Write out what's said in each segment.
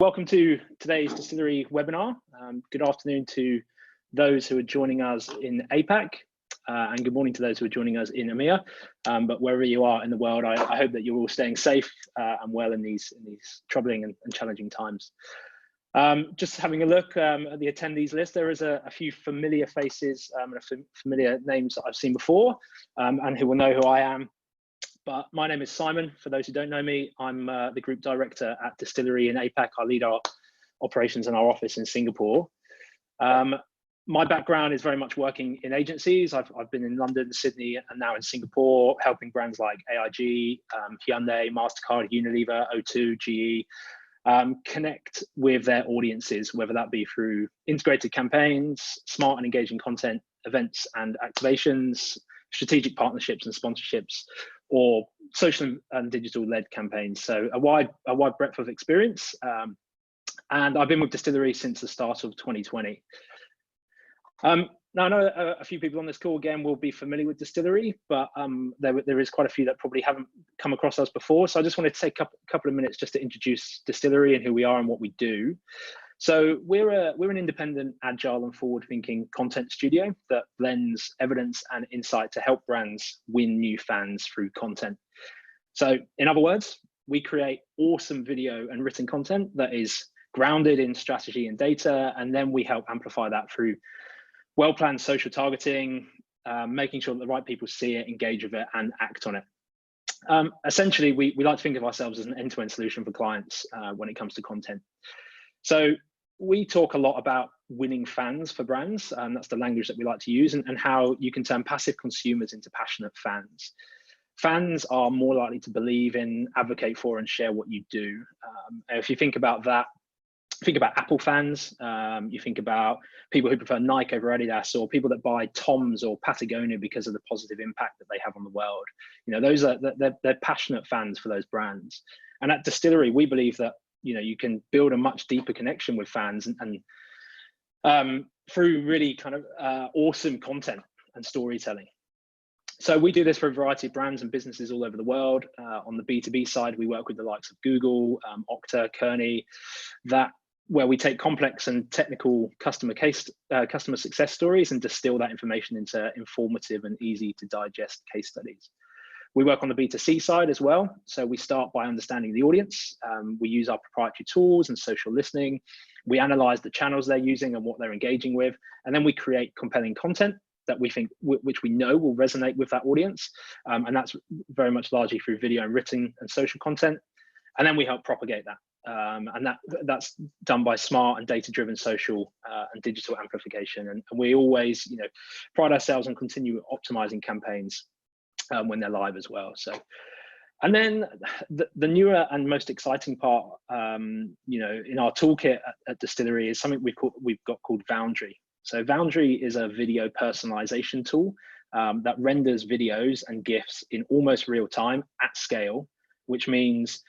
Welcome to today's distillery webinar. Good afternoon to those who are joining us in APAC, and good morning to those who are joining us in EMEA. But wherever you are in the world, I hope that you're all staying safe and well in these troubling and challenging times. Just having a look at the attendees list, there is a few familiar faces and familiar names that I've seen before, and who will know who I am. But my name is Simon. For those who don't know me, I'm the group director at Distillery in APAC. I lead our operations in our office in Singapore. My background is very much working in agencies. I've been in London, Sydney, and now in Singapore, helping brands like AIG, Hyundai, MasterCard, Unilever, O2, GE, connect with their audiences, whether that be through integrated campaigns, smart and engaging content, events and activations, strategic partnerships and sponsorships, or social and digital led campaigns. So a wide breadth of experience. And I've been with Distillery since the start of 2020. Now I know a few people on this call again will be familiar with Distillery, but there is quite a few that probably haven't come across us before. So I just wanted to take a couple of minutes just to introduce Distillery and who we are and what we do. So we're an independent, agile and forward-thinking content studio that blends evidence and insight to help brands win new fans through content. So in other words, we create awesome video and written content that is grounded in strategy and data, and then we help amplify that through well-planned social targeting, making sure that the right people see it, engage with it, and act on it. Essentially, we like to think of ourselves as an end-to-end solution for clients when it comes to content. So we talk a lot about winning fans for brands, and that's the language that we like to use, and how you can turn passive consumers into passionate fans. Fans are more likely to believe in, advocate for, and share what you do. If you think about that, think about Apple fans, you think about people who prefer Nike over Adidas, or people that buy Toms or Patagonia because of the positive impact that they have on the world. You know, those are they're passionate fans for those brands. And at Distillery, we believe that you can build a much deeper connection with fans and through really kind of awesome content and storytelling. So we do this for a variety of brands and businesses all over the world. On the B2B side, we work with the likes of Google, Okta, Kearney, where we take complex and technical customer success stories and distill that information into informative and easy to digest case studies. We work on the B2C side as well. So we start by understanding the audience. We use our proprietary tools and social listening. We analyze the channels they're using and what they're engaging with. And then we create compelling content that we think, which we know will resonate with that audience. And that's very much largely through video and written and social content. And then we help propagate that. And that's done by smart and data-driven social and digital amplification. And we always, pride ourselves on continue optimizing campaigns when they're live as well. So, and then the newer and most exciting part, in our toolkit at Distillery is something we've got called Foundry. So Foundry is a video personalization tool that renders videos and GIFs in almost real time at scale, which means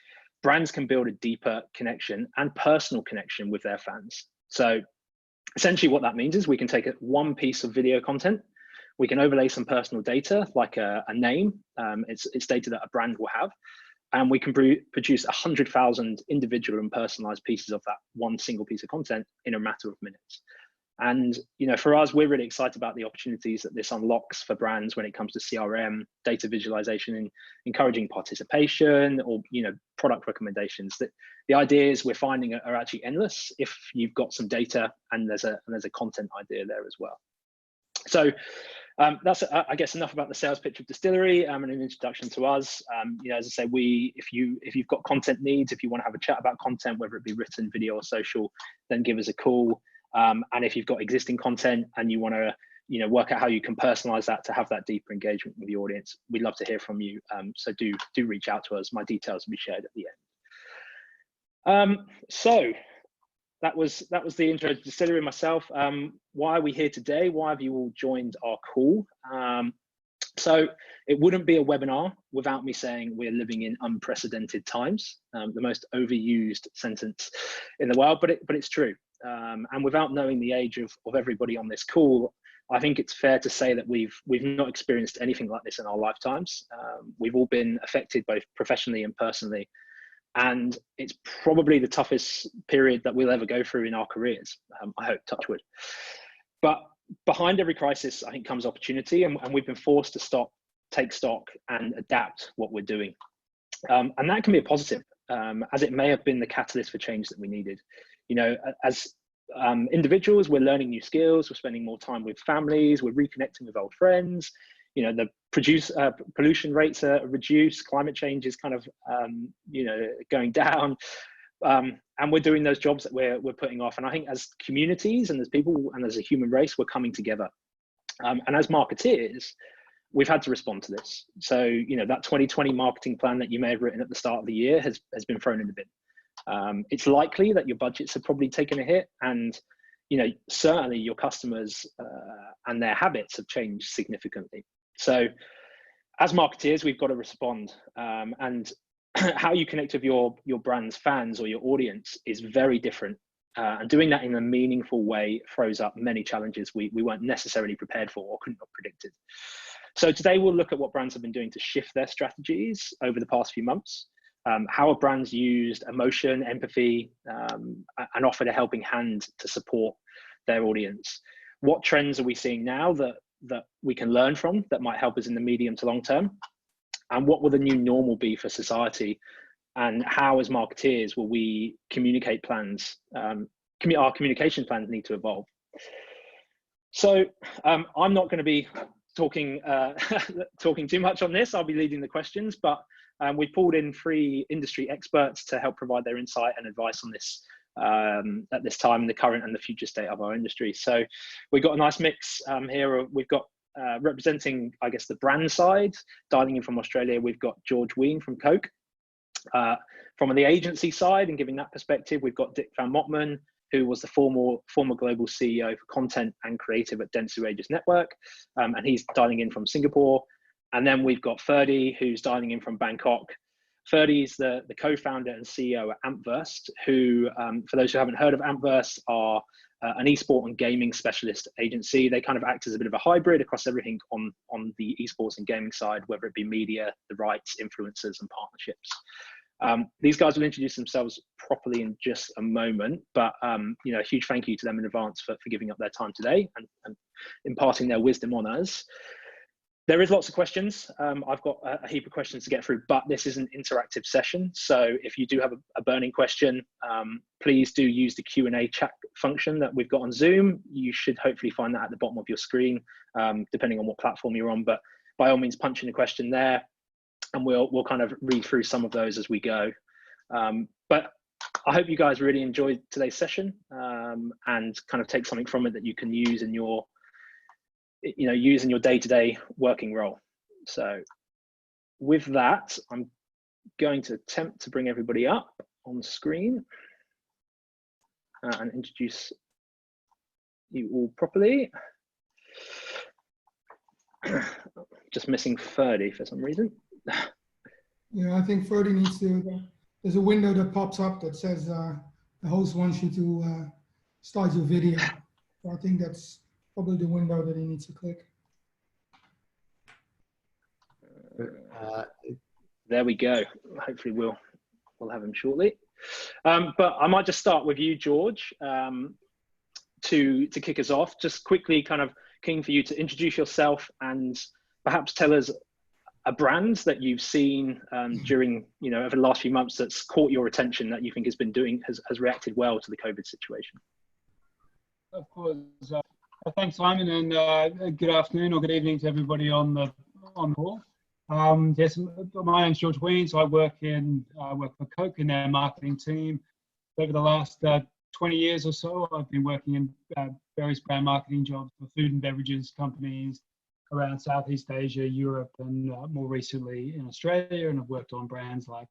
brands can build a deeper connection and personal connection with their fans. So essentially what that means is we can take one piece of video content, we can overlay some personal data like a name, it's data that a brand will have, and we can produce 100,000 individual and personalized pieces of that one single piece of content in a matter of minutes. And for us, we're really excited about the opportunities that this unlocks for brands when it comes to CRM, data visualization, and encouraging participation, or product recommendations. That the ideas we're finding are actually endless if you've got some data and there's a content idea there as well. So that's I guess enough about the sales pitch of Distillery and an introduction to us. As I say, if you've got content needs, if you want to have a chat about content, whether it be written, video, or social, then give us a call. And if you've got existing content and you want to work out how you can personalize that to have that deeper engagement with the audience, we'd love to hear from you. So do reach out to us. My details will be shared at the end. So that was the intro to Distillery and myself. Why are we here today? Why have you all joined our call? So it wouldn't be a webinar without me saying we're living in unprecedented times. The most overused sentence in the world, but it's true. And without knowing the age of everybody on this call, I think it's fair to say that we've not experienced anything like this in our lifetimes. We've all been affected both professionally and personally And it's probably the toughest period that we'll ever go through in our careers. I hope, touch wood. But behind every crisis, I think, comes opportunity, and we've been forced to stop, take stock, and adapt what we're doing. And that can be a positive, as it may have been the catalyst for change that we needed. You know, as individuals, we're learning new skills, we're spending more time with families, we're reconnecting with old friends. You know, the pollution rates are reduced, climate change is kind of, you know, going down. And we're doing those jobs that we're putting off. And I think as communities and as people and as a human race, we're coming together. And as marketeers, we've had to respond to this. So, you know, that 2020 marketing plan that you may have written at the start of the year has been thrown in the bin. It's likely that your budgets have probably taken a hit, and, you know, certainly your customers and their habits have changed significantly. So as marketeers, we've got to respond, and how you connect with your brand's fans or your audience is very different. And doing that in a meaningful way throws up many challenges we weren't necessarily prepared for or couldn't have predicted. So today we'll look at what brands have been doing to shift their strategies over the past few months. How have brands used emotion, empathy, and offered a helping hand to support their audience? What trends are we seeing now that we can learn from that might help us in the medium to long term? And what will the new normal be for society? And how, as marketeers, will we communicate plans? Our communication plans need to evolve. So I'm not going to be talking too much on this. I'll be leading the questions, but we've pulled in 3 industry experts to help provide their insight and advice on this at this time in the current and the future state of our industry. So we've got a nice mix here. We've got representing, I guess, the brand side, dialing in from Australia, we've got George Ween from Coke. From the agency side and giving that perspective, we've got Dick Van Motman, who was the former global CEO for content and creative at Dentsu Aegis Network, and he's dialing in from Singapore. And then we've got Ferdie, who's dialing in from Bangkok. Ferdie's the co-founder and CEO at Ampverse, who, for those who haven't heard of Ampverse, are an eSport and gaming specialist agency. They kind of act as a bit of a hybrid across everything on the eSports and gaming side, whether it be media, the rights, influencers, and partnerships. These guys will introduce themselves properly in just a moment, but you know, a huge thank you to them in advance for giving up their time today and imparting their wisdom on us. There is lots of questions. I've got a heap of questions to get through, but this is an interactive session. So if you do have a burning question, please do use the Q&A chat function that we've got on Zoom. You should hopefully find that at the bottom of your screen, depending on what platform you're on. But by all means, punch in a question there, and we'll kind of read through some of those as we go. But I hope you guys really enjoyed today's session and kind of take something from it that you can use in your day-to-day working role. So with that, I'm going to attempt to bring everybody up on screen and introduce you all properly. Just missing Ferdie for some reason. Yeah, I think Ferdie needs to, there's a window that pops up that says the host wants you to start your video. So I think that's probably the window that he needs to click. There we go. Hopefully we'll have him shortly. But I might just start with you, George, to kick us off. Just quickly, kind of keen for you to introduce yourself and perhaps tell us a brand that you've seen during, over the last few months that's caught your attention that you think has reacted well to the COVID situation. Of course. Thanks, Simon, and good afternoon or good evening to everybody on the call. Yes, my name's George Ween, so I work for Coke in their marketing team. Over the last 20 years or so, I've been working in various brand marketing jobs for food and beverages companies around Southeast Asia, Europe, and more recently in Australia. And I've worked on brands like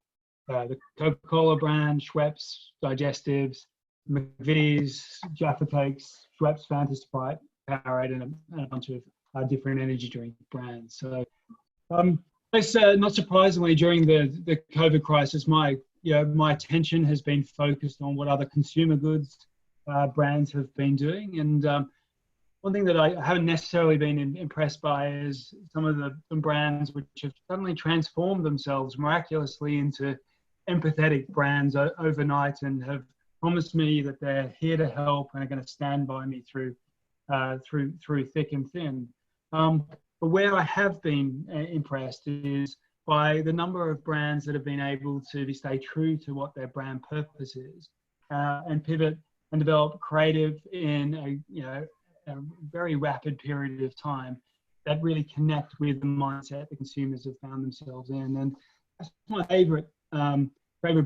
the CocaCola brand, Schweppes, Digestives, McVitie's, Jaffa Cakes, Schweppes, Fanta Sprite, Powerade, and a bunch of different energy drink brands. So, not surprisingly, during the COVID crisis, my attention has been focused on what other consumer goods brands have been doing. And one thing that I haven't necessarily been impressed by is some brands which have suddenly transformed themselves miraculously into empathetic brands overnight and have promised me that they're here to help and are going to stand by me through thick and thin. But where I have been impressed is by the number of brands that have been able to stay true to what their brand purpose is, and pivot and develop creative in a very rapid period of time that really connect with the mindset the consumers have found themselves in. And that's my favorite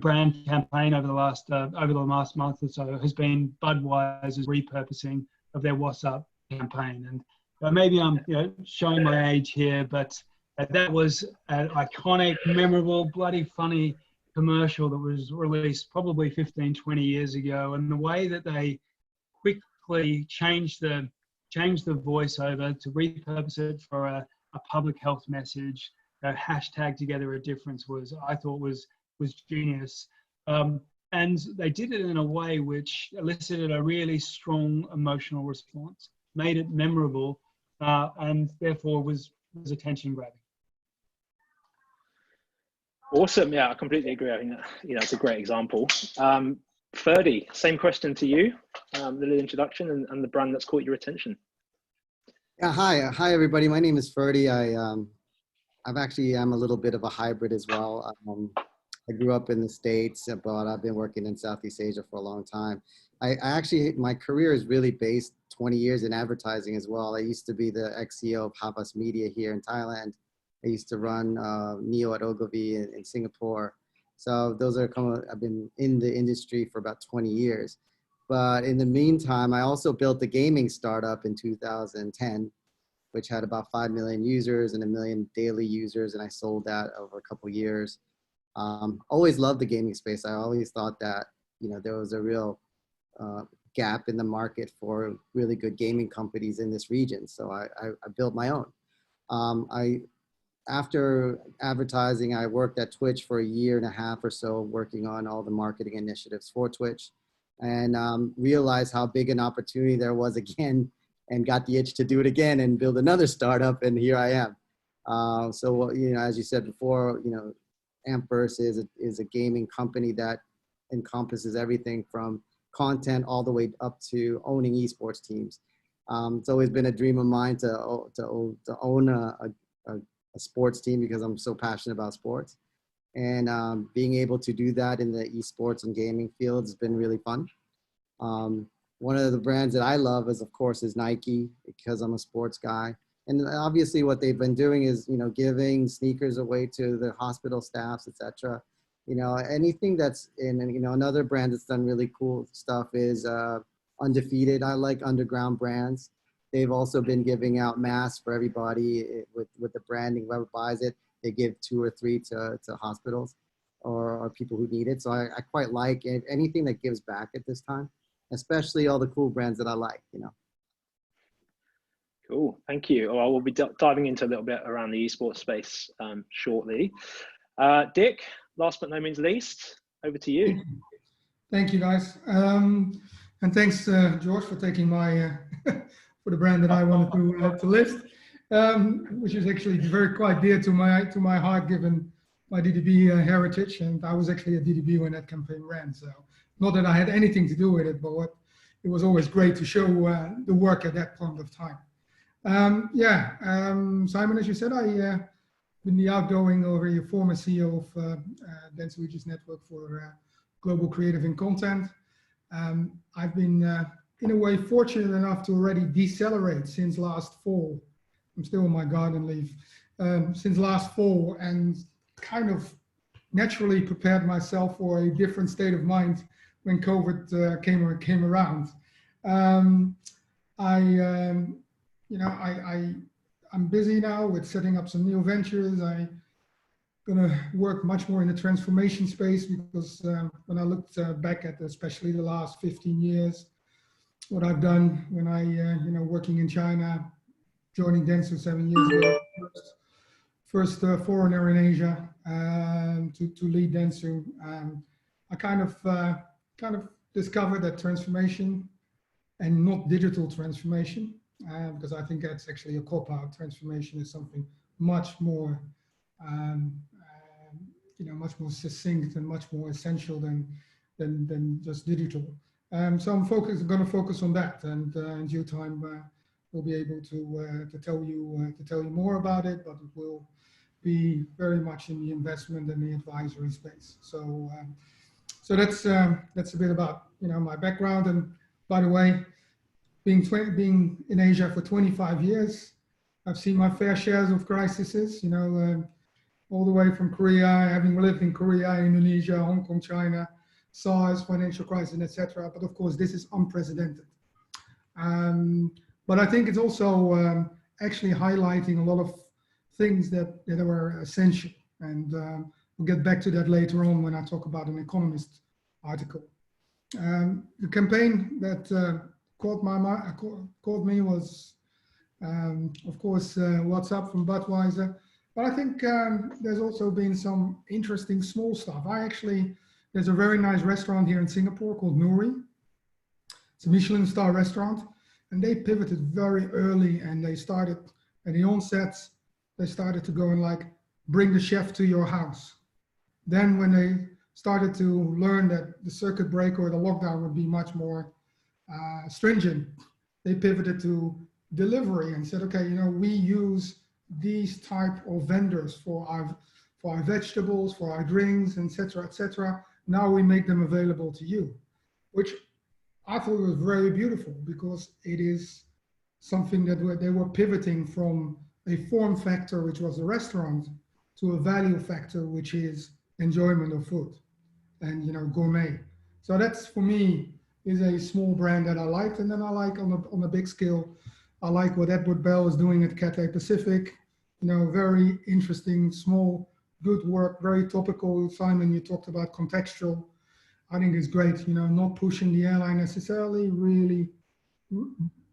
brand campaign over the last month or so has been Budweiser's repurposing of their What's Up campaign. And maybe I'm showing my age here, but that was an iconic, memorable, bloody funny commercial that was released probably 15, 20 years ago. And the way that they quickly changed the voiceover to repurpose it for a public health message, hashtag together a difference, I thought was genius. And they did it in a way which elicited a really strong emotional response, made it memorable, and therefore was attention grabbing. Awesome. Yeah, I completely agree. I think it's a great example. Ferdie, same question to you. The little introduction and the brand that's caught your attention. Yeah, hi everybody. My name is Ferdie. I'm a little bit of a hybrid as well. I grew up in the States, but I've been working in Southeast Asia for a long time. My career is really based 20 years in advertising as well. I used to be the ex-CEO of Havas Media here in Thailand. I used to run Neo at Ogilvy in Singapore. So I've been in the industry for about 20 years. But in the meantime, I also built a gaming startup in 2010, which had about 5 million users and 1 million daily users. And I sold that over a couple of years. Always loved the gaming space. I always thought that, there was a real gap in the market for really good gaming companies in this region. So I built my own. After advertising, I worked at Twitch for 1.5 years or so, working on all the marketing initiatives for Twitch, and realized how big an opportunity there was again, and got the itch to do it again and build another startup, and here I am. So, as you said before, Amperse is a gaming company that encompasses everything from content all the way up to owning eSports teams. It's always been a dream of mine to own a sports team because I'm so passionate about sports, and being able to do that in the eSports and gaming field has been really fun. One of the brands that I love is Nike, because I'm a sports guy. And obviously what they've been doing is, giving sneakers away to the hospital staffs, etc. Anything that's in, another brand that's done really cool stuff is Undefeated. I like underground brands. They've also been giving out masks for everybody with the branding. Whoever buys it, they give 2 or 3 to hospitals or people who need it. So I quite like anything that gives back at this time, especially all the cool brands that I like, Cool, thank you. Well, we'll be diving into a little bit around the esports space shortly. Dick, last but no means least, over to you. Thank you, guys. And thanks, George, for taking my for the brand that I wanted to list, which is actually quite dear to my heart, given my DDB heritage. And I was actually a DDB when that campaign ran. So not that I had anything to do with it, but it was always great to show the work at that point of time. Simon, as you said, I've been the outgoing or your former CEO of Dance Regis Network for Global Creative and Content. I've been, in a way, fortunate enough to already decelerate since last fall. I'm still on my garden leave. Since last fall, and kind of naturally prepared myself for a different state of mind when COVID came around. I'm busy now with setting up some new ventures. I'm gonna work much more in the transformation space because when I looked back at especially the last 15 years, what I've done when I, working in China, joining Dentsu 7 years ago, first foreigner in Asia to lead Dentsu, I kind of discovered that transformation and not digital transformation. Because I think that's actually a cop-out. Transformation is something much more much more succinct and much more essential than just digital. So I'm going to focus on that, and in due time we'll be able to tell you more about it. But it will be very much in the investment and the advisory space. So so that's a bit about my background. And by the way, being in Asia for 25 years, I've seen my fair shares of crises. All the way from Korea, having lived in Korea, Indonesia, Hong Kong, China, SARS, financial crisis, etc. But of course, this is unprecedented. But I think it's also actually highlighting a lot of things that are essential. And we'll get back to that later on when I talk about an Economist article. The campaign that caught me was, of course, What's Up from Budweiser. But I think there's also been some interesting small stuff. There's a very nice restaurant here in Singapore called Nuri. It's a Michelin star restaurant. And they pivoted very early, and they started, at the onset, they started to go and bring the chef to your house. Then when they started to learn that the circuit breaker or the lockdown would be much more stringent, they pivoted to delivery and said, okay, we use these type of vendors for our vegetables, for our drinks, etc., etc. Now we make them available to you, which I thought was very beautiful, because it is something that they were pivoting from a form factor, which was a restaurant, to a value factor, which is enjoyment of food and gourmet. So that's, for me, is a small brand that I liked. And then I like on a big scale, I like what Edward Bell is doing at Cathay Pacific. Very interesting, small, good work, very topical. Simon, you talked about contextual. I think it's great, not pushing the airline necessarily, really,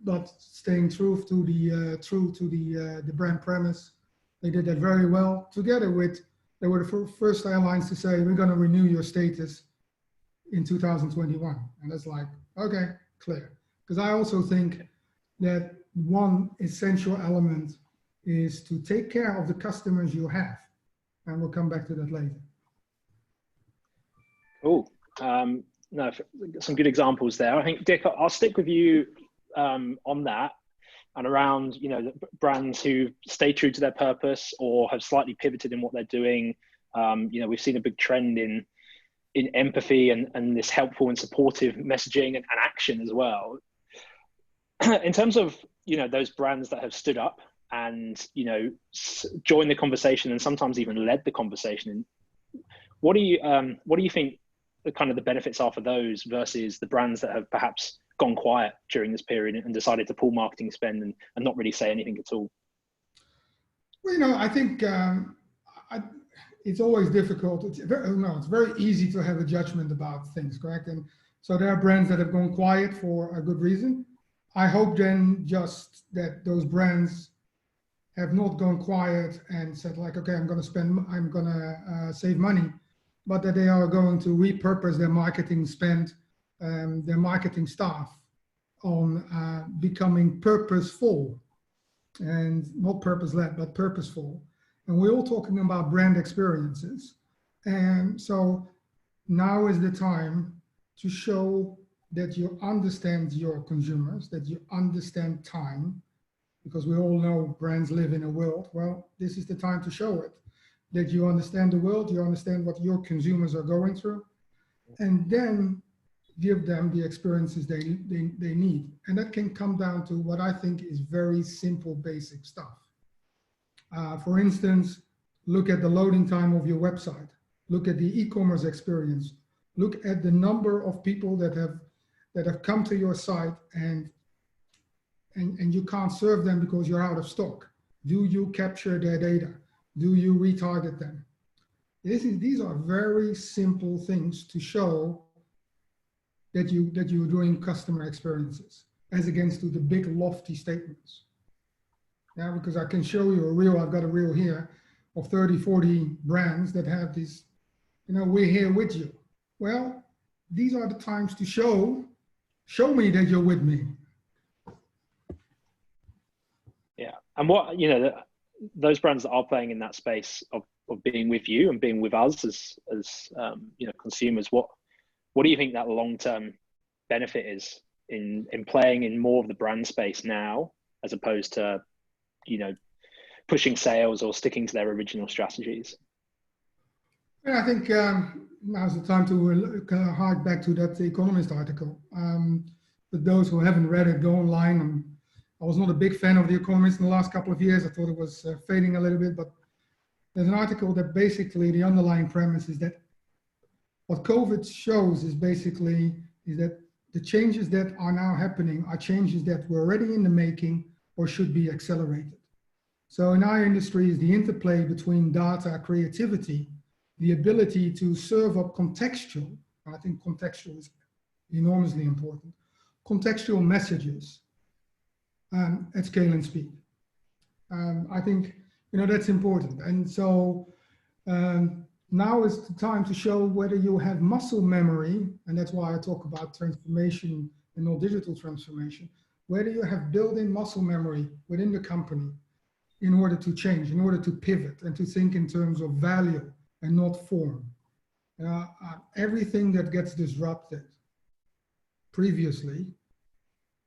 but staying true to the brand premise. They did that very well. Together with, they were the first airlines to say, we're going to renew your status in 2021. And that's okay, clear. Because I also think that one essential element is to take care of the customers you have. And we'll come back to that later. Cool. No, some good examples there. I think, Dick, I'll stick with you on that and around, the brands who stay true to their purpose or have slightly pivoted in what they're doing. We've seen a big trend in empathy and this helpful and supportive messaging and action as well. In terms of, those brands that have stood up and, joined the conversation and sometimes even led the conversation, what do you think the benefits are for those versus the brands that have perhaps gone quiet during this period and decided to pull marketing spend and not really say anything at all? Well, I think it's always difficult. It's very easy to have a judgment about things, correct? And so there are brands that have gone quiet for a good reason. I hope then just that those brands have not gone quiet and said okay, I'm going to save money, but that they are going to repurpose their marketing spend, their marketing staff on becoming purposeful, and not purpose-led, but purposeful. And we're all talking about brand experiences. And so now is the time to show that you understand your consumers, that you understand time, because we all know brands live in a world. Well, this is the time to show it, that you understand the world, you understand what your consumers are going through, and then give them the experiences they need. And that can come down to what I think is very simple, basic stuff. For instance, look at the loading time of your website. Look at the e-commerce experience. Look at the number of people that have come to your site and you can't serve them because you're out of stock. Do you capture their data? Do you retarget them? These are very simple things to show that you're doing customer experiences, as against to the big lofty statements. Yeah, because I can show you a reel, I've got a reel here of 30, 40 brands that have this, we're here with you. Well, these are the times to show me that you're with me. Yeah, and what, those brands that are playing in that space of being with you and being with us as you know, consumers, what do you think that long-term benefit is in playing in more of the brand space now, as opposed to, you know, pushing sales or sticking to their original strategies? Yeah, I think now's the time to hark back to that Economist article. For those who haven't read it, go online. I was not a big fan of the Economist in the last couple of years. I thought it was fading a little bit, but there's an article that basically the underlying premise is that what COVID shows is that the changes that are now happening are changes that were already in the making or should be accelerated. So in our industry is the interplay between data, creativity, the ability to serve up contextual, I think contextual is enormously important, contextual messages at scale and speed. I think, you know, that's important. And so now is the time to show whether you have muscle memory, and that's why I talk about transformation and not digital transformation, whether you have built-in muscle memory within the company in order to change, in order to pivot and to think in terms of value and not form. Everything that gets disrupted previously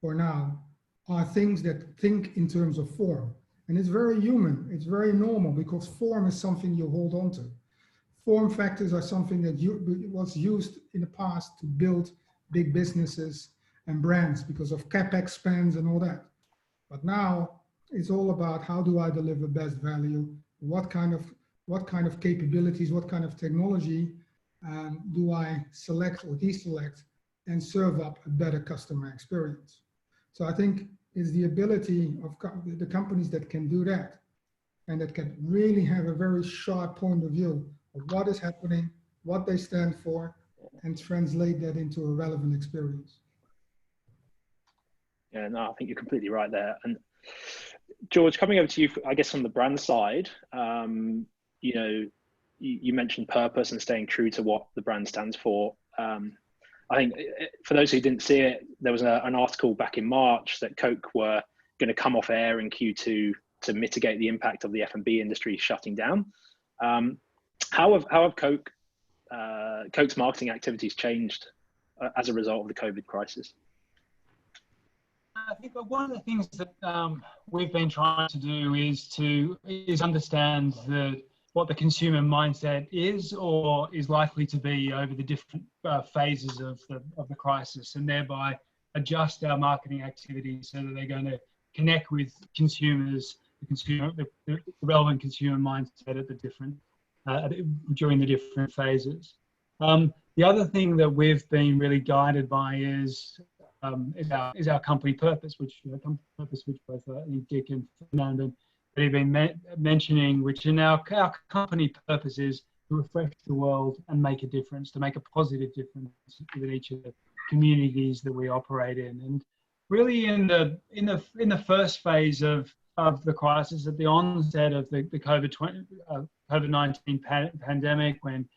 or now are things that think in terms of form. And it's very human, it's very normal, because form is something you hold on to. Form factors are something that was used in the past to build big businesses and brands because of CapEx spends and all that. But now it's all about how do I deliver best value, what kind of capabilities, what kind of technology do I select or deselect and serve up a better customer experience. So I think it's the ability of the companies that can do that and that can really have a very sharp point of view of what is happening, what they stand for, and translate that into a relevant experience. Yeah, no, I think you're completely right there. And George, coming over to you, I guess on the brand side, you know, you mentioned purpose and staying true to what the brand stands for. I think for those who didn't see it, there was an article back in March that Coke were going to come off air in Q2 to mitigate the impact of the F&B industry shutting down. How have Coke's marketing activities changed as a result of the COVID crisis? I think one of the things that we've been trying to do is understand what the consumer mindset is or is likely to be over the different phases of the crisis, and thereby adjust our marketing activities so that they're going to connect with consumers, the relevant consumer mindset at the different during the different phases. The other thing that we've been really guided by is our company purpose, which both Dick and Fernando have been mentioning, which in our company purpose is to refresh the world and make a difference, to make a positive difference within each of the communities that we operate in. And really in the first phase of the crisis, at the onset of the COVID-19 pandemic, when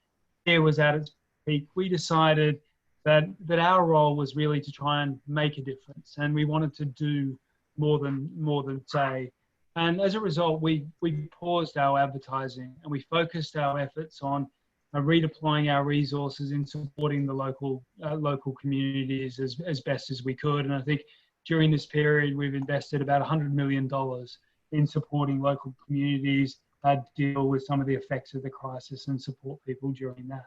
fear was at its peak, we decided that our role was really to try and make a difference, and we wanted to do more than say. And as a result, we paused our advertising and we focused our efforts on redeploying our resources in supporting the local communities as best as we could. And I think during this period, we've invested about $100 million in supporting local communities deal with some of the effects of the crisis and support people during that.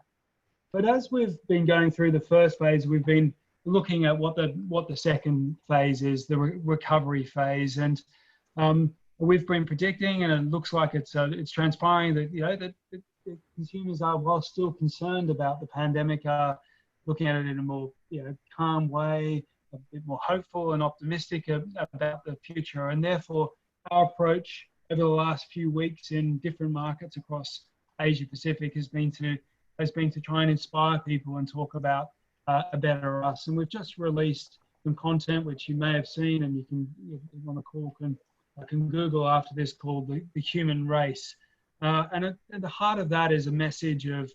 But as we've been going through the first phase, we've been looking at what the second phase is, the recovery phase, and we've been predicting, and it looks like it's transpiring that that consumers are, while still concerned about the pandemic, are looking at it in a more calm way, a bit more hopeful and optimistic about the future. And therefore, our approach over the last few weeks in different markets across Asia Pacific has been to try and inspire people and talk about a better us. And we've just released some content which you may have seen, and you can, on the call, can Google after this, called the Human Race. And at the heart of that is a message of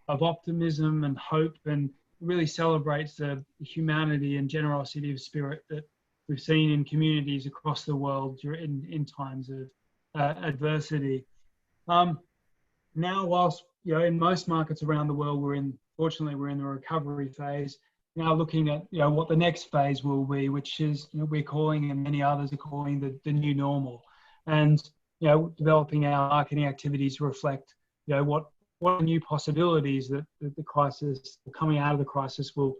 optimism and hope, and really celebrates the humanity and generosity of spirit that we've seen in communities across the world in times of adversity. Now, whilst, you know, in most markets around the world, fortunately, we're in the recovery phase. Now looking at, you know, what the next phase will be, which is, you know, we're calling, and many others are calling, the new normal. And, you know, developing our marketing activities to reflect, you know, what are new possibilities that the crisis, coming out of the crisis, will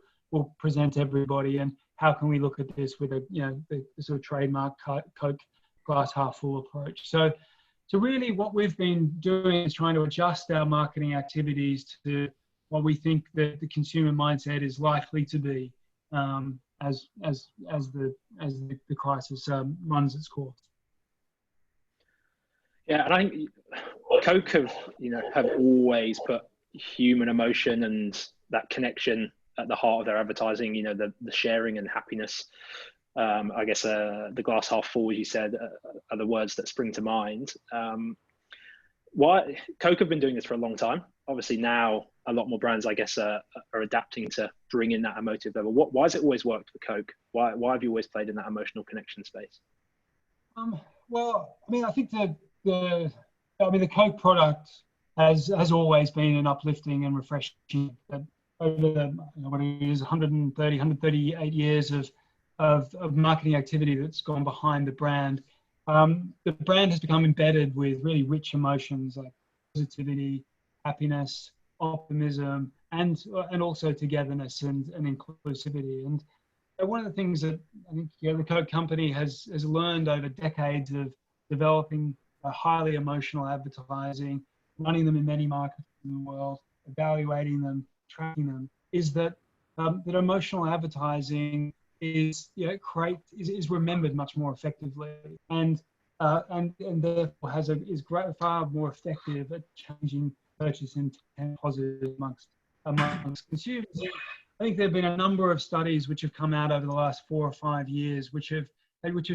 present everybody, and how can we look at this with a, you know, the sort of trademark Coke glass half full approach. So really what we've been doing is trying to adjust our marketing activities to what we think that the consumer mindset is likely to be as the crisis runs its course. Yeah, and I think Coke have always put human emotion and that connection at the heart of their advertising. You know, the sharing and happiness. I guess the glass half full, as you said, are the words that spring to mind. Why Coke have been doing this for a long time. Obviously now a lot more brands, I guess, are adapting to bring in that emotive level. Why has it always worked for Coke? Why have you always played in that emotional connection space? Well, I mean, I think the Coke product has always been an uplifting and refreshing. Over the, you know, what it is, 138 years of marketing activity that's gone behind the brand. The brand has become embedded with really rich emotions like positivity, happiness, optimism, and also togetherness and inclusivity. And one of the things that I think, you know, the Coke company has learned over decades of developing a highly emotional advertising, running them in many markets in the world, evaluating them, tracking them, is that that emotional advertising is, you know, is remembered much more effectively, and therefore is far more effective at changing purchase intent positive amongst consumers. I think there have been a number of studies which have come out over the last 4 or 5 years which have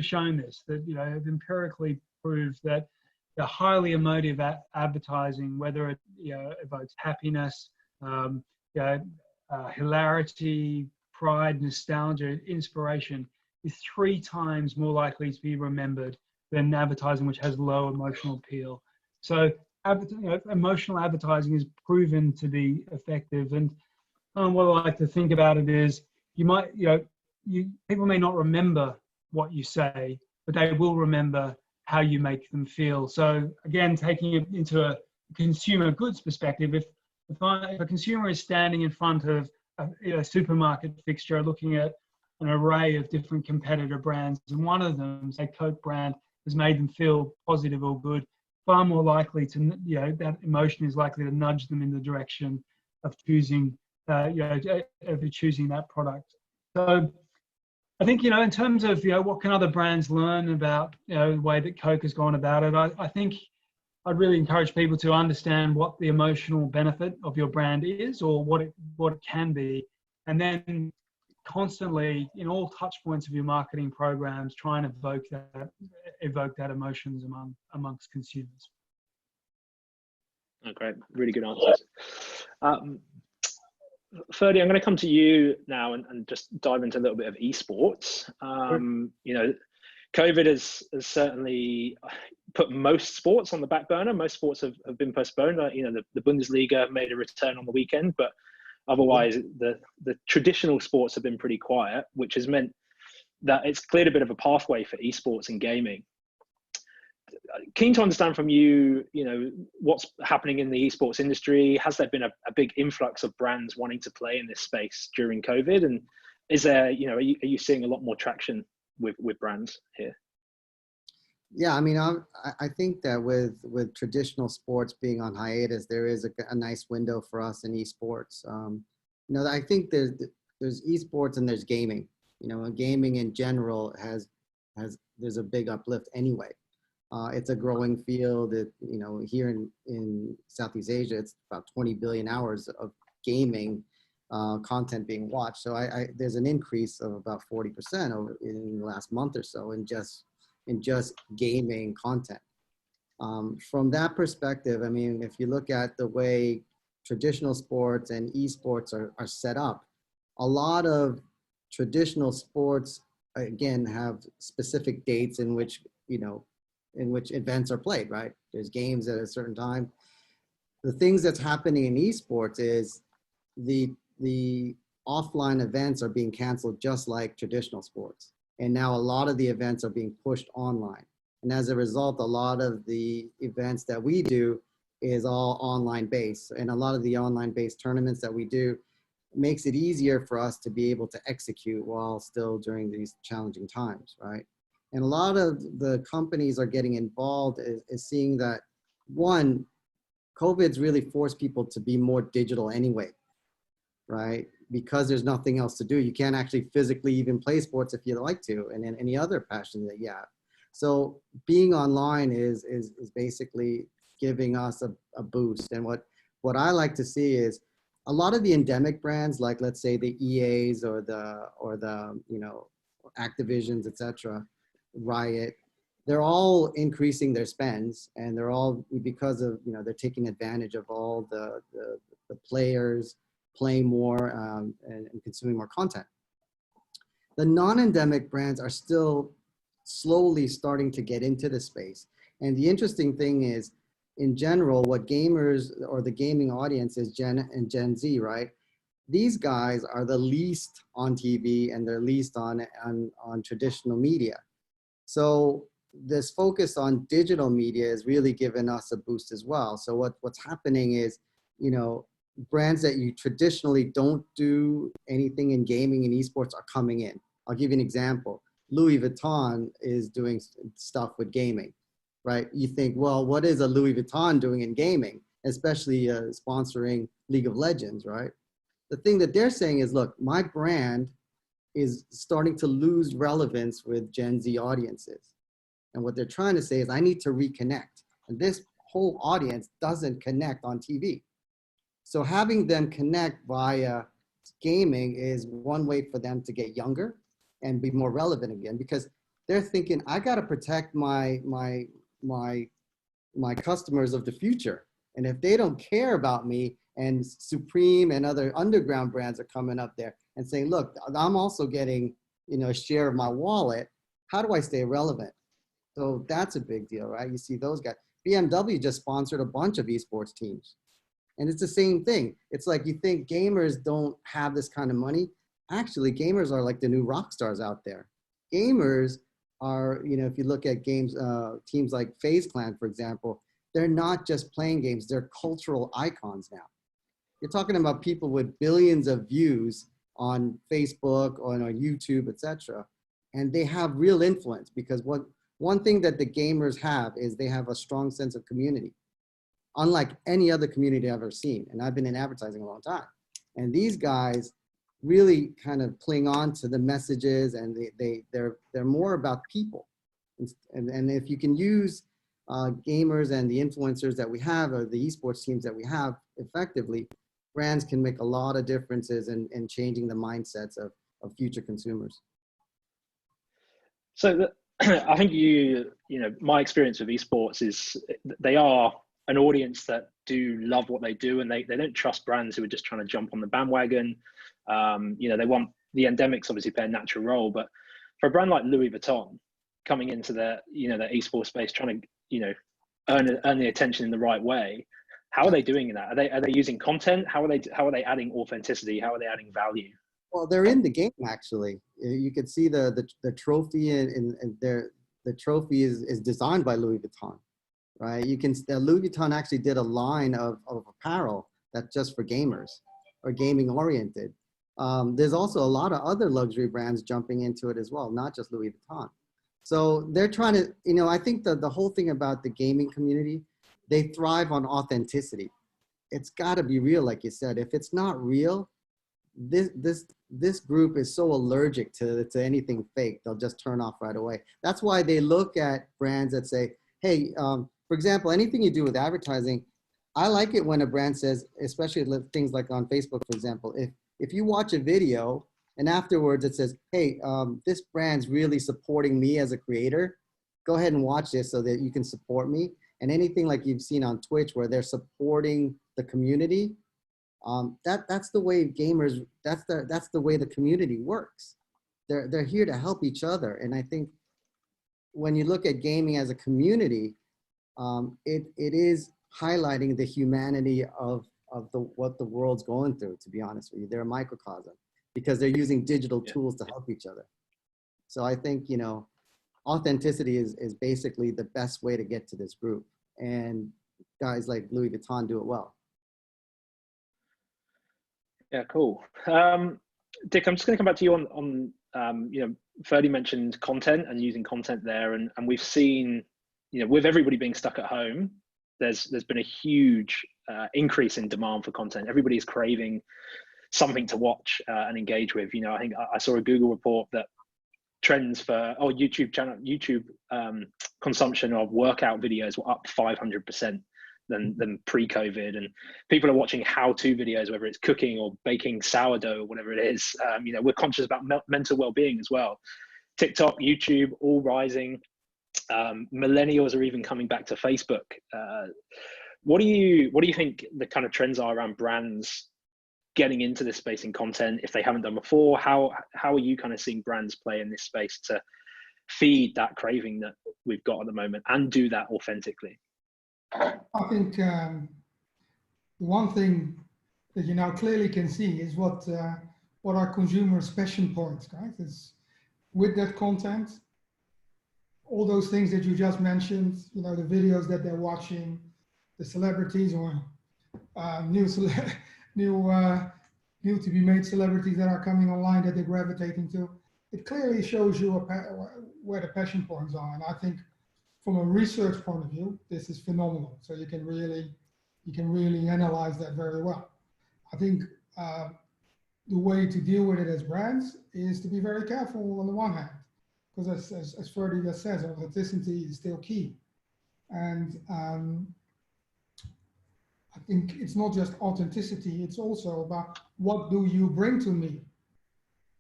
shown this, that, you know, have empirically proved that the highly emotive advertising, whether it, you know, evokes happiness, you know, hilarity, pride, nostalgia, inspiration, is 3 times more likely to be remembered than advertising which has low emotional appeal. So, you know, emotional advertising is proven to be effective. And what I like to think about it is, people may not remember what you say, but they will remember how you make them feel. So again, taking it into a consumer goods perspective, if a consumer is standing in front of a supermarket fixture looking at an array of different competitor brands, and one of them, say Coke brand, has made them feel positive or good, far more likely to, you know, that emotion is likely to nudge them in the direction of choosing, choosing that product. So I think, you know, in terms of, you know, what can other brands learn about, you know, the way that Coke has gone about it, I think I'd really encourage people to understand what the emotional benefit of your brand is, or what it can be, and then constantly, in all touch points of your marketing programs, try and evoke that emotions amongst consumers. Oh, great, really good answers. Ferdie, I'm going to come to you now and just dive into a little bit of eSports. You know, COVID has certainly put most sports on the back burner. Most sports have been postponed. You know, the Bundesliga made a return on the weekend, but otherwise the traditional sports have been pretty quiet, which has meant that it's cleared a bit of a pathway for esports and gaming. Keen to understand from you, you know, what's happening in the esports industry. Has there been a big influx of brands wanting to play in this space during COVID? And is there, you know, are you seeing a lot more traction with brands here? Yeah, I mean, I think that with traditional sports being on hiatus, there is a nice window for us in esports. You know, I think there's esports and there's gaming. You know, and gaming in general there's a big uplift anyway. It's a growing field. You know, here in Southeast Asia, it's about 20 billion hours of gaming content being watched. So there's an increase of about 40% over in the last month or so in just gaming content. From that perspective, I mean, if you look at the way traditional sports and esports are set up, a lot of traditional sports, again, have specific dates in which, you know, in which events are played, right? There's games at a certain time. the things that's happening in esports is the offline events are being canceled just like traditional sports. And now a lot of the events are being pushed online. And as a result, a lot of the events that we do is all online based. And a lot of the online based tournaments that we do makes it easier for us to be able to execute while still during these challenging times, right? And a lot of the companies are getting involved is seeing that, one, COVID's really forced people to be more digital anyway, right? Because there's nothing else to do. You can't actually physically even play sports if you'd like to, and then any other passion that you have. So being online is basically giving us a boost. And what I like to see is a lot of the endemic brands, like let's say the EAs or the you know, Activisions, etc., Riot, they're all increasing their spends, and they're all, because of, you know, they're taking advantage of all the players playing more and consuming more content. The non-endemic brands are still slowly starting to get into the space. And the interesting thing is, in general, what gamers or the gaming audience is Gen Z, right? These guys are the least on TV and they're least on traditional media. So this focus on digital media has really given us a boost as well. So what's happening is, you know, brands that you traditionally don't do anything in gaming and esports are coming in. I'll give you an example. Louis Vuitton is doing stuff with gaming, right? You think, well, what is a Louis Vuitton doing in gaming, especially sponsoring League of Legends, right? The thing that they're saying is, look, my brand is starting to lose relevance with Gen Z audiences. And what they're trying to say is, I need to reconnect. And this whole audience doesn't connect on TV. So having them connect via gaming is one way for them to get younger and be more relevant again, because they're thinking, I got to protect my customers of the future. And if they don't care about me, and Supreme and other underground brands are coming up there and saying, look, I'm also getting, you know, a share of my wallet. How do I stay relevant? So that's a big deal, right? You see those guys. BMW just sponsored a bunch of esports teams. And it's the same thing. It's like, you think gamers don't have this kind of money. Actually, gamers are like the new rock stars out there. Gamers are, you know, if you look at games, teams like FaZe Clan, for example, they're not just playing games, they're cultural icons now. You're talking about people with billions of views on Facebook or on YouTube, etc. And they have real influence, because one thing that the gamers have is they have a strong sense of community, unlike any other community I've ever seen. And I've been in advertising a long time. And these guys really kind of cling on to the messages, and they're more about people. And if you can use gamers and the influencers that we have, or the esports teams that we have effectively, brands can make a lot of differences in changing the mindsets of future consumers. So I think you know, my experience with esports is they are an audience that do love what they do, and they don't trust brands who are just trying to jump on the bandwagon. You know, they want the endemics obviously play a natural role, but for a brand like Louis Vuitton coming into the, you know, the esports space, trying to, you know, earn the attention in the right way, how are they doing that? Are they using content? How are they adding authenticity? How are they adding value? Well, they're in the game, actually. You can see the trophy, and the trophy is designed by Louis Vuitton, right? You can, Louis Vuitton actually did a line of apparel that's just for gamers or gaming oriented. There's also a lot of other luxury brands jumping into it as well, not just Louis Vuitton. So they're trying to, you know, I think the whole thing about the gaming community, they thrive on authenticity. It's got to be real, like you said. If it's not real, this group is so allergic to anything fake, they'll just turn off right away. That's why they look at brands that say, hey, for example, anything you do with advertising, I like it when a brand says, especially things like on Facebook, for example, if you watch a video and afterwards it says, hey, this brand's really supporting me as a creator, go ahead and watch this so that you can support me. And anything like you've seen on Twitch where they're supporting the community, that's the way gamers, that's the way the community works. They're here to help each other. And I think when you look at gaming as a community, it is highlighting the humanity of what the world's going through, to be honest with you. They're a microcosm because they're using digital tools to help each other. So I think, you know, authenticity is basically the best way to get to this group. And guys like Louis Vuitton do it well. Yeah, cool. Dick, I'm just going to come back to you on you know, Ferdie mentioned content and using content there, and we've seen, you know, with everybody being stuck at home, there's been a huge increase in demand for content. Everybody's craving something to watch and engage with. You know, I think I saw a Google report that trends for YouTube consumption of workout videos were up 500% than pre-COVID, and people are watching how-to videos, whether it's cooking or baking sourdough or whatever it is. You know, we're conscious about mental well-being as well. TikTok, YouTube, all rising. Millennials are even coming back to Facebook. What do you think the kind of trends are around brands getting into this space in content if they haven't done before? How are you kind of seeing brands play in this space to feed that craving that we've got at the moment and do that authentically? I think the one thing that you now clearly can see is what our consumers' passion points, right? Is with that content, all those things that you just mentioned, you know, the videos that they're watching, the celebrities or new to be made celebrities that are coming online that they're gravitating to. It clearly shows you where the passion points are, and I think from a research point of view, this is phenomenal. So you can really analyze that very well. I think the way to deal with it as brands is to be very careful on the one hand, because as Ferdie just says, authenticity is still key. And I think it's not just authenticity, it's also about what do you bring to me?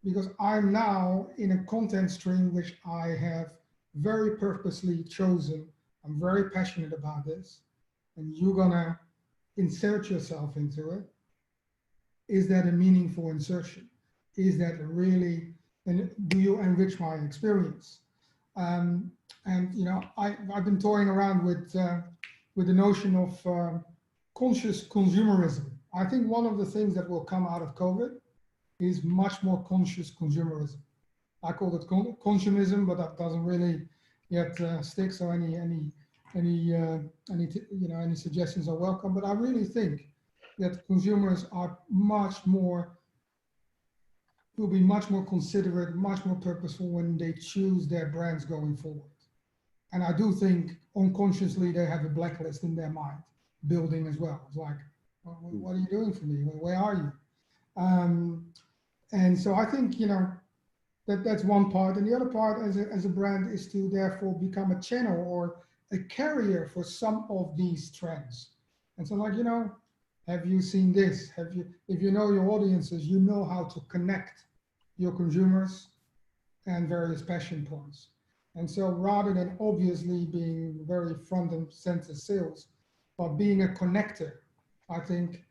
Because I'm now in a content stream which I have very purposely chosen. I'm very passionate about this, and you're gonna insert yourself into it. Is that a meaningful insertion? Is that really, and do you enrich my experience? And you know, I've been toying around with the notion of conscious consumerism. I think one of the things that will come out of COVID is much more conscious consumerism. I call it consumism, but that doesn't really yet stick. So any suggestions are welcome. But I really think that consumers are will be much more considerate, much more purposeful when they choose their brands going forward. And I do think unconsciously they have a blacklist in their mind building as well. It's like, well, what are you doing for me? Where are you? And so I think, you know, that's one part. And the other part as a brand is to therefore become a channel or a carrier for some of these trends. And so like, you know, have you seen this? If you know your audiences, you know how to connect your consumers and various passion points. And so rather than obviously being very front and center sales, but being a connector, I think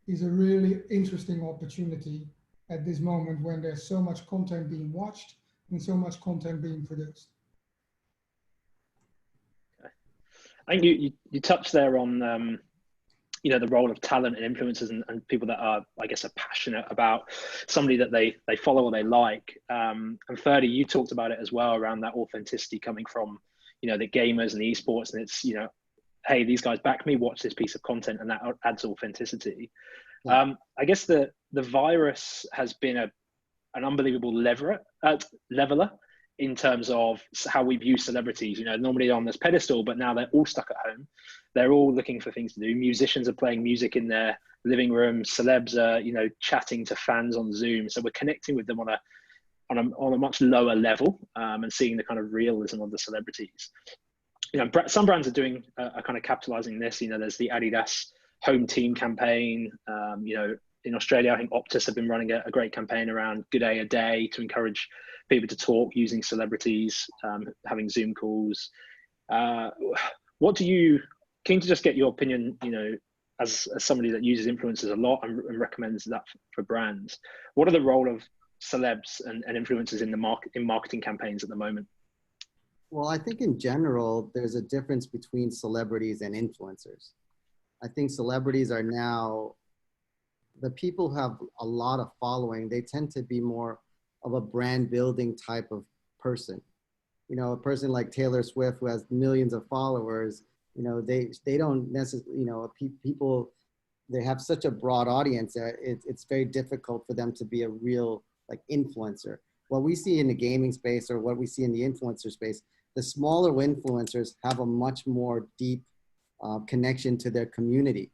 is a really interesting opportunity at this moment when there's so much content being watched and so much content being produced. Okay. I think you touched there on you know, the role of talent and influencers and people that are, I guess, are passionate about somebody that they follow or they like. And Ferdie, you talked about it as well around that authenticity coming from, you know, the gamers and the eSports, and it's, you know, hey, these guys back me, watch this piece of content, and that adds authenticity. I guess the virus has been an unbelievable leveler in terms of how we view celebrities. You know, normally on this pedestal, but now they're all stuck at home. They're all looking for things to do. Musicians are playing music in their living rooms. Celebs are, you know, chatting to fans on Zoom. So we're connecting with them on a much lower level and seeing the kind of realism of the celebrities. You know, some brands are doing are kind of capitalizing this. You know, there's the Adidas home team campaign. You know, in Australia, I think Optus have been running a great campaign around Good Day a Day to encourage people to talk using celebrities, having Zoom calls. Keen to just get your opinion, you know, as somebody that uses influencers a lot and recommends that for brands. What are the role of celebs and influencers in marketing campaigns at the moment? Well, I think in general, there's a difference between celebrities and influencers. I think celebrities are now, the people who have a lot of following, they tend to be more of a brand building type of person. You know, a person like Taylor Swift who has millions of followers, you know, they don't necessarily, you know, people, they have such a broad audience that it's very difficult for them to be a real like influencer. What we see in the gaming space or what we see in the influencer space, the smaller influencers have a much more deep connection to their community.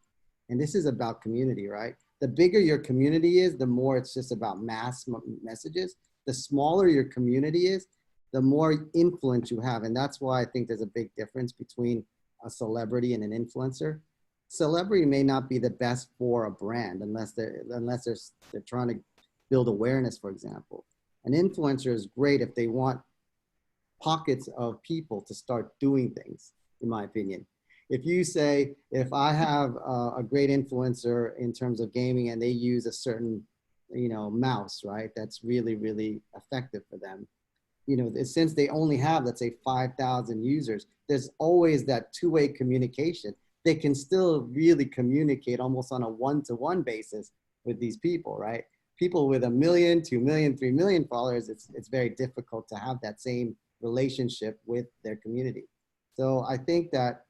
And this is about community, right? The bigger your community is, the more it's just about mass messages. The smaller your community is, the more influence you have. And that's why I think there's a big difference between a celebrity and an influencer. Celebrity may not be the best for a brand unless they're trying to build awareness, for example. An influencer is great if they want pockets of people to start doing things, in my opinion. If you say, if I have a great influencer in terms of gaming and they use a certain, you know, mouse, right, that's really, really effective for them. You know, since they only have, let's say, 5,000 users, there's always that two-way communication. They can still really communicate almost on a one-to-one basis with these people, right? People with 1 million, 2 million, 3 million followers, it's very difficult to have that same relationship with their community. So I think that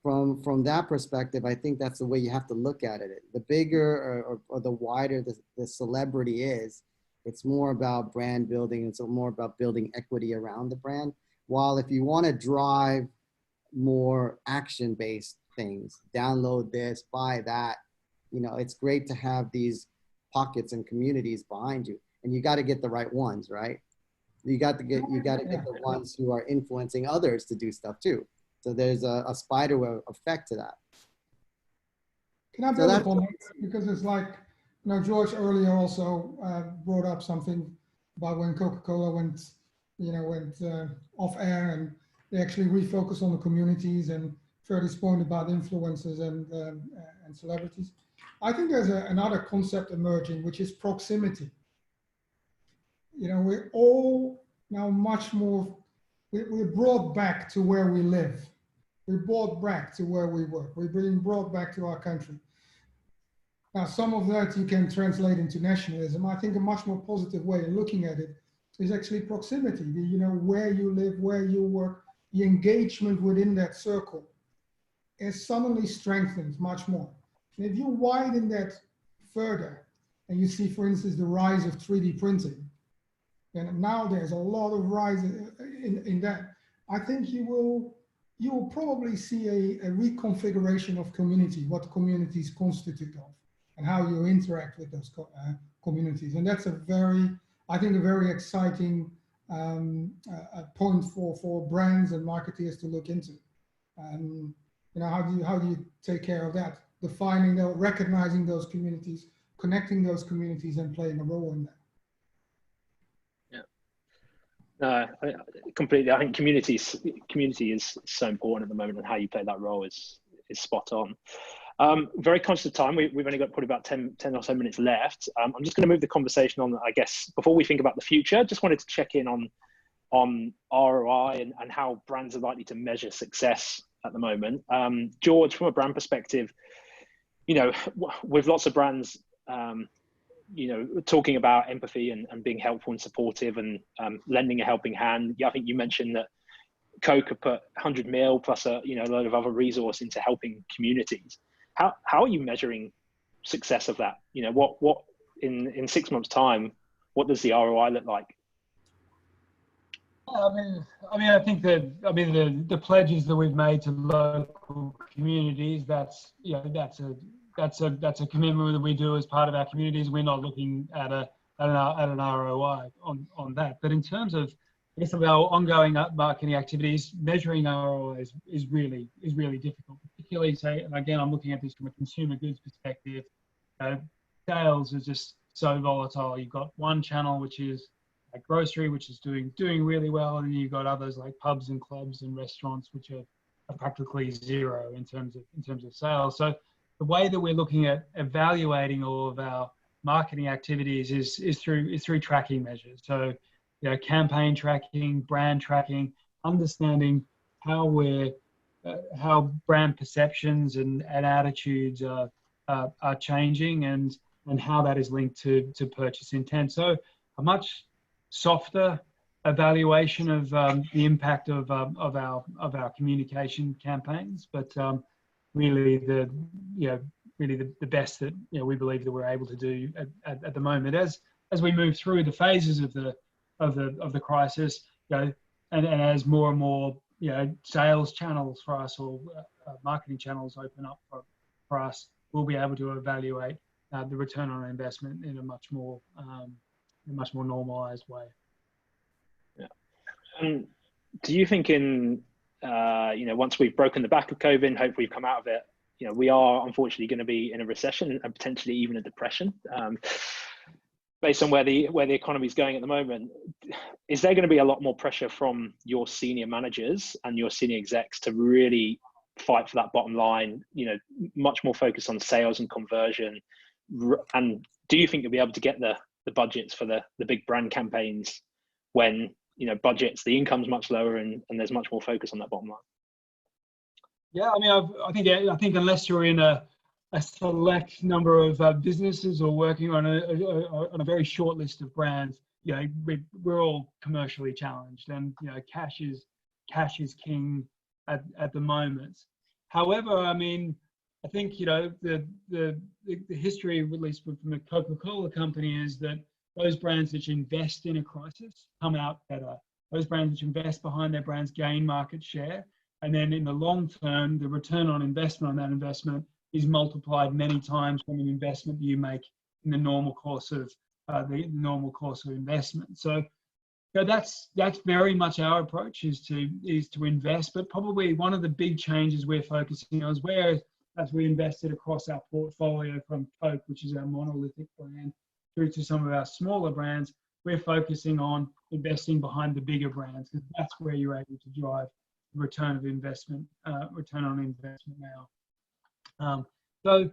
from that perspective, I think that's the way you have to look at it. The bigger or the wider the celebrity is, it's more about brand building. It's more about building equity around the brand. While if you want to drive more action-based things, download this, buy that, you know, it's great to have these pockets and communities behind you. And you got to get the right ones, right? You got to get the ones who are influencing others to do stuff too. So there's a spider web effect to that. Can I build upon that? Because it's like, you know, George earlier also brought up something about when CocaCola went off air and they actually refocused on the communities, and Ferdie's point about influencers and celebrities. I think there's another concept emerging, which is proximity. You know, we're all now much more, we're brought back to where we live. We're brought back to where we work. We're being brought back to our country. Now, some of that you can translate into nationalism. I think a much more positive way of looking at it is actually proximity. You know, where you live, where you work, the engagement within that circle is suddenly strengthened much more. And if you widen that further, and you see, for instance, the rise of 3D printing, and now there's a lot of rise in that, I think you will probably see a reconfiguration of community, what communities constitute of, and how you interact with those communities. And that's I think a very exciting point for brands and marketeers to look into. You know, how do you take care of that? Defining, recognizing those communities, connecting those communities, and playing a role in that. Completely. I think community is so important at the moment, and how you play that role is spot on. Very conscious of time. We've only got probably about 10 or so minutes left. I'm just going to move the conversation on, I guess, before we think about the future. Just wanted to check in on ROI and how brands are likely to measure success at the moment. George, from a brand perspective, you know, with lots of brands, you know, talking about empathy and being helpful and supportive and lending a helping hand. I think you mentioned that Coca put 100 mil plus a load of other resource into helping communities. How are you measuring success of that? You know, what in 6 months' time, what does the ROI look like? I think the pledges that we've made to local communities, that's a commitment that we do as part of our communities. We're not looking at an ROI on that. But in terms of, I guess, of our ongoing marketing activities, measuring ROI is really difficult. Particularly, say, and again, I'm looking at this from a consumer goods perspective. Sales are just so volatile. You've got one channel which is like grocery, which is doing really well, and then you've got others like pubs and clubs and restaurants, which are practically zero in terms of sales. So the way that we're looking at evaluating all of our marketing activities is through tracking measures. So, you know, campaign tracking, brand tracking, understanding how we're how brand perceptions and attitudes are changing, and how that is linked to purchase intent. So a much softer evaluation of the impact of our communication campaigns, but really the best that we believe that we're able to do at the moment as we move through the phases of the crisis, and as more and more sales channels for us, or marketing channels open up for us, we'll be able to evaluate the return on investment in a much more normalized way. Yeah. Do you think once we've broken the back of COVID, hopefully we've come out of it, we are unfortunately going to be in a recession and potentially even a depression, based on where the economy is going at the moment. Is there going to be a lot more pressure from your senior managers and your senior execs to really fight for that bottom line, much more focus on sales and conversion? And do you think you'll be able to get the budgets for the big brand campaigns when the income's much lower and there's much more focus on that bottom line? Yeah, I mean, I think unless you're in a select number of businesses or working on a very short list of brands, we're all commercially challenged, and cash is king at the moment. However, I mean, I think the history, at least from the CocaCola company, is that those brands which invest in a crisis come out better. Those brands which invest behind their brands gain market share, and then in the long term, the return on investment on that investment is multiplied many times from an investment that you make in the normal course of investment. So that's very much our approach, is to invest. But probably one of the big changes we're focusing on is as we invested across our portfolio from Coke, which is our monolithic brand, through to some of our smaller brands, we're focusing on investing behind the bigger brands, because that's where you're able to drive return on investment now. So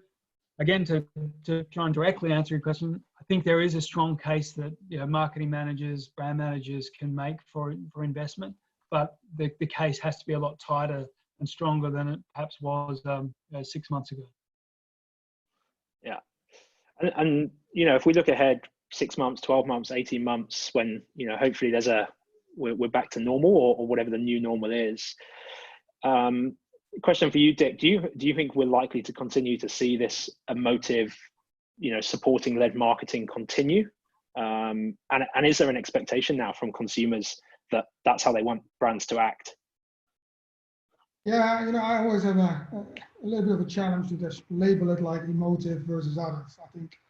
again, to try and directly answer your question, I think there is a strong case that marketing managers, brand managers can make for investment, but the case has to be a lot tighter and stronger than it perhaps was 6 months ago. Yeah, and if we look ahead 6 months, 12 months, 18 months, when hopefully we're back to normal, or whatever the new normal is. Question for you, Dick. Do you think we're likely to continue to see this emotive, supporting led marketing continue? And is there an expectation now from consumers that that's how they want brands to act? Yeah, I always have a little bit of a challenge to just label it like emotive versus others. I think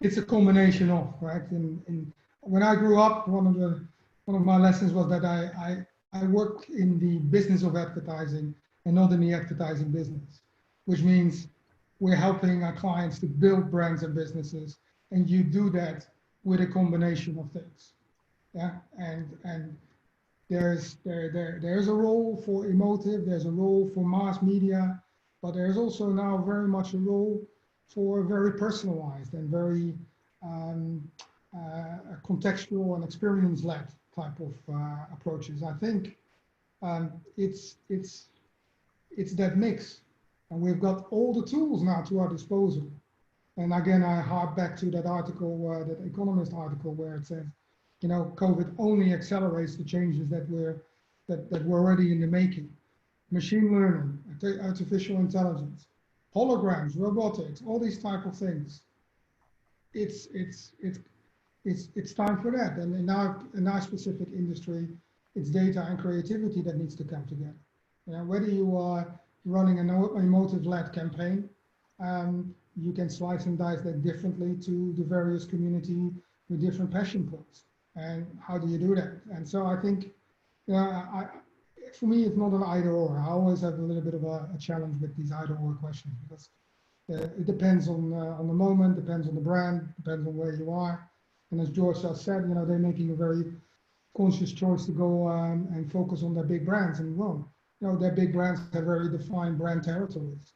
it's a combination of, right? And when I grew up, one of my lessons was that I work in the business of advertising and not in the advertising business, which means we're helping our clients to build brands and businesses, and you do that with a combination of things. Yeah, and there's a role for emotive, there's a role for mass media, but there's also now very much a role for very personalized and very contextual and experience-led type of approaches. I think it's that mix, and we've got all the tools now to our disposal. And again, I hark back to that article, that Economist article, where it says, COVID only accelerates the changes that were already in the making. Machine learning, artificial intelligence, holograms, robotics, all these type of things. It's time for that. And in our specific industry, it's data and creativity that needs to come together. Whether you are running an emotive-led campaign, you can slice and dice that differently to the various community with different passion points. And how do you do that? And so I think, for me, it's not an either or. I always have a little bit of a challenge with these either or questions, because it depends on the moment, depends on the brand, depends on where you are. And as George just said, they're making a very conscious choice to go and focus on their big brands. And their big brands have very defined brand territories.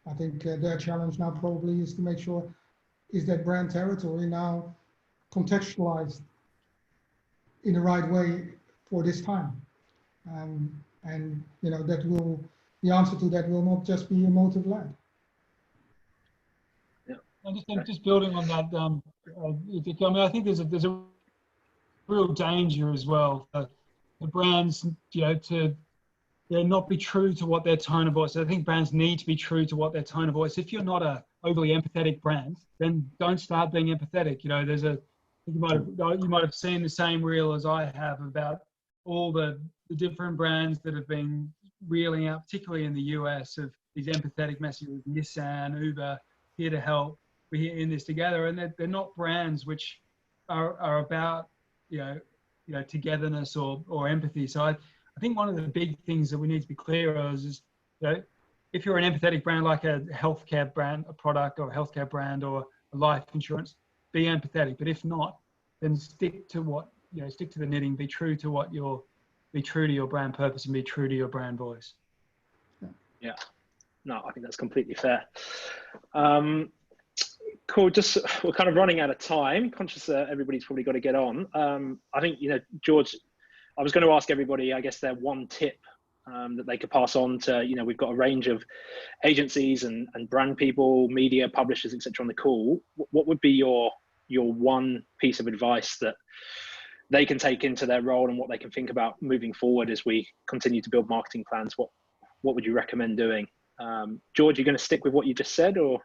I think their challenge now probably is to make sure, is that brand territory now contextualized in the right way for this time? And that will the answer to that will not just be emotive land. And just building on that, I mean, I think there's a real danger as well for the brands, to not be true to what their tone of voice. I think brands need to be true to what their tone of voice. If you're not a overly empathetic brand, then don't start being empathetic. You might have seen the same reel as I have about all the different brands that have been reeling out, particularly in the US, of these empathetic messages. Nissan, Uber, here to help. We're in this together, and they're not brands which are about togetherness or empathy. So I think one of the big things that we need to be clear of is if you're an empathetic brand like a healthcare brand, a product or a healthcare brand or a life insurance, be empathetic. But if not, then stick to the knitting. Be true to your brand purpose and be true to your brand voice. Yeah, no, I think that's completely fair. Cool. We're kind of running out of time. Conscious that everybody's probably got to get on. I think, George, I was going to ask everybody, I guess, their one tip that they could pass on to, we've got a range of agencies and brand people, media, publishers, etc. on the call. What would be your one piece of advice that they can take into their role and what they can think about moving forward as we continue to build marketing plans? What would you recommend doing? George, you're going to stick with what you just said, or?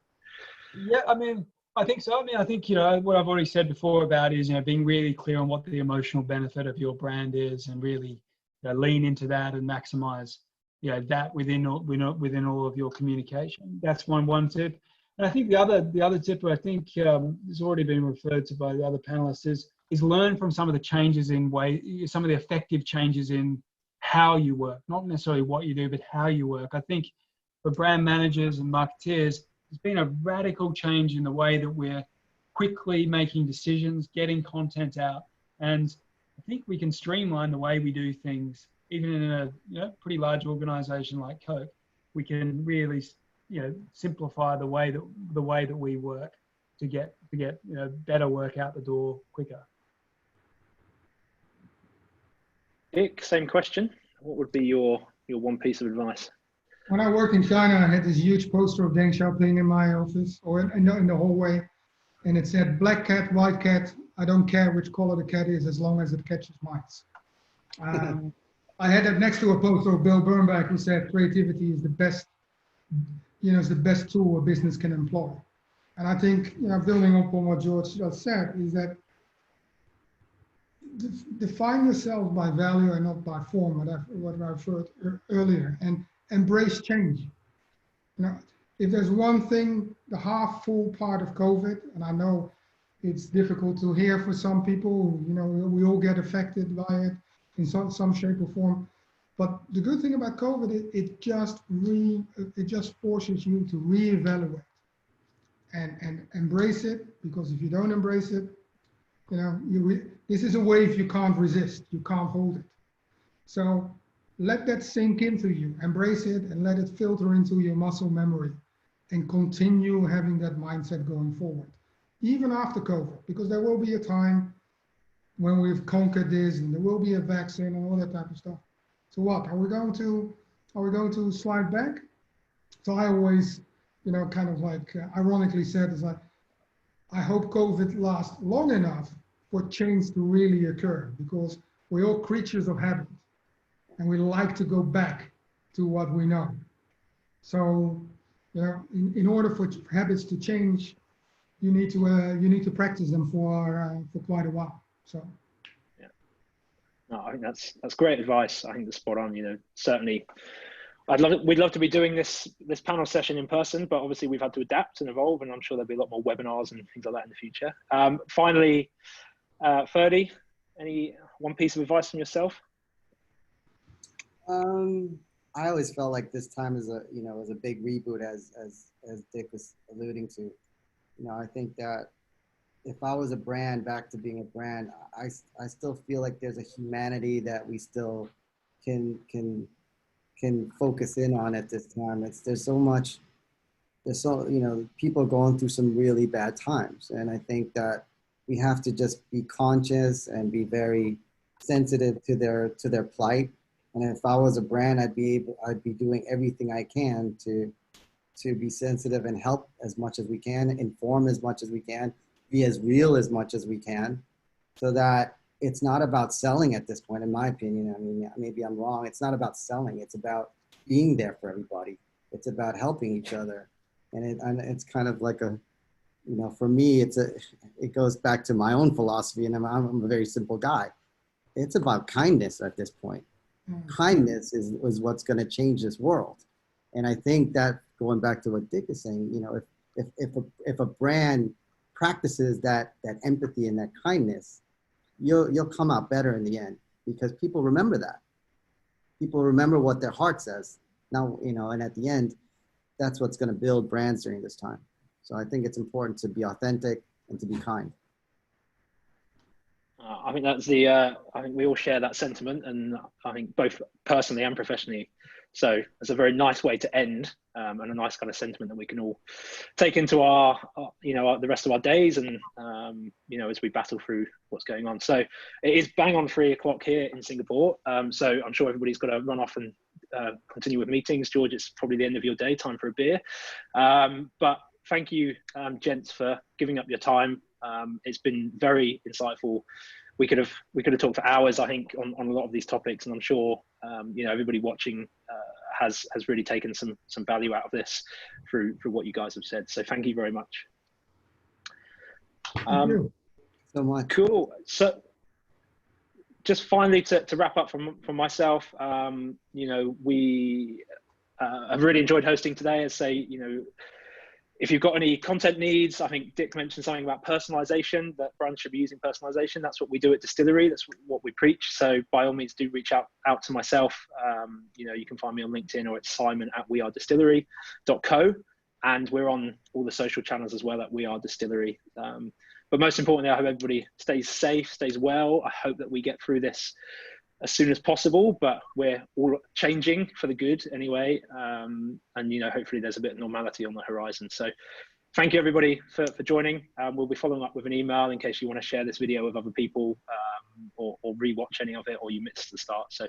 Yeah, I mean, I think so. I mean, I think, what I've already said before about is, being really clear on what the emotional benefit of your brand is, and really lean into that and maximize, that within all of your communication. That's one tip. And I think the other tip, I think has already been referred to by the other panelists, is learn from some of the changes some of the effective changes in how you work, not necessarily what you do, but how you work. I think for brand managers and marketeers, there's been a radical change in the way that we're quickly making decisions, getting content out. And I think we can streamline the way we do things, even in a pretty large organization like Coke. We can really simplify the way that we work to get better work out the door quicker. Dick, same question. What would be your one piece of advice? When I worked in China, I had this huge poster of Deng Xiaoping in my office or in the hallway, and it said, "Black cat, white cat, I don't care which color the cat is as long as it catches mice." I had that next to a poster of Bill Bernbach, who said creativity is the best, is the best tool a business can employ. And I think, building up on what George just said, is that define yourself by value and not by form, what I referred earlier, and embrace change. If there's one thing, the half full part of COVID, and I know it's difficult to hear for some people, we all get affected by it in some shape or form. But the good thing about COVID, it just forces you to reevaluate and embrace it, because if you don't embrace it, this is a wave you can't resist, you can't hold it. So let that sink into you, embrace it, and let it filter into your muscle memory, and continue having that mindset going forward, even after COVID, because there will be a time when we've conquered this, and there will be a vaccine and all that type of stuff. So what, are we going to slide back? So I always, kind of like ironically said, is like, I hope COVID lasts long enough for change to really occur, because we're all creatures of habit, and we like to go back to what we know. So, in order for habits to change, you need to practice them for quite a while. So, yeah, no, I think that's great advice. I think that's spot on. Certainly, we'd love to be doing this panel session in person, but obviously we've had to adapt and evolve, and I'm sure there'll be a lot more webinars and things like that in the future. Finally, Ferdie, any one piece of advice from yourself? I always felt like this time is a big reboot, as Dick was alluding to. I think that if I was a brand, back to being a brand, I still feel like there's a humanity that we still can focus in on at this time. There's people going through some really bad times, and I think that we have to just be conscious and be very sensitive to their plight, And if I was a brand, I'd be doing everything I can to be sensitive and help as much as we can, inform as much as we can, be as real as much as we can, so that it's not about selling at this point, in my opinion. I mean, maybe I'm wrong. It's not about selling. It's about being there for everybody. It's about helping each other. And it's kind of like a, you know, for me, it goes back to my own philosophy, and I'm a very simple guy. It's about kindness at this point. Kindness is what's going to change this world. And I think that, going back to what Dick is saying, you know, if a brand practices that empathy and that kindness, you'll come out better in the end, because people remember that. People remember what their heart says. Now, you know, and at the end, that's what's going to build brands during this time. So I think it's important to be authentic and to be kind. I think that's I think we all share that sentiment, and I think both personally and professionally. So it's a very nice way to end, and a nice kind of sentiment that we can all take into our you know, the rest of our days, and you know, as we battle through what's going on. So it is bang on 3 o'clock here in Singapore. So I'm sure everybody's got to run off and continue with meetings. George, it's probably the end of your day, time for a beer. But thank you, gents, for giving up your time. It's been very insightful. We could have talked for hours, I think, on a lot of these topics, and I'm sure you know, everybody watching has really taken some value out of this through what you guys have said. So thank you very much. Thank you so much. Cool. So just finally to wrap up from myself, you know, we have really enjoyed hosting today. As say, you know, if you've got any content needs, I think Dick mentioned something about personalization, that brands should be using personalization. That's what we do at Distillery. That's what we preach. So by all means, do reach out to myself. You know, you can find me on LinkedIn, or it's simon@wearedistillery.co. And we're on all the social channels as well at We Are Distillery. But most importantly, I hope everybody stays safe, stays well. I hope that we get through this as soon as possible, but we're all changing for the good anyway. And, you know, hopefully there's a bit of normality on the horizon. So thank you, everybody, for joining. We'll be following up with an email in case you want to share this video with other people, or rewatch any of it, or you missed the start. So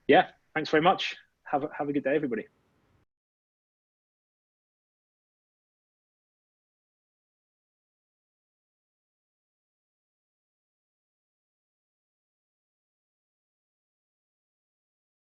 yeah, thanks very much. Have a good day, everybody.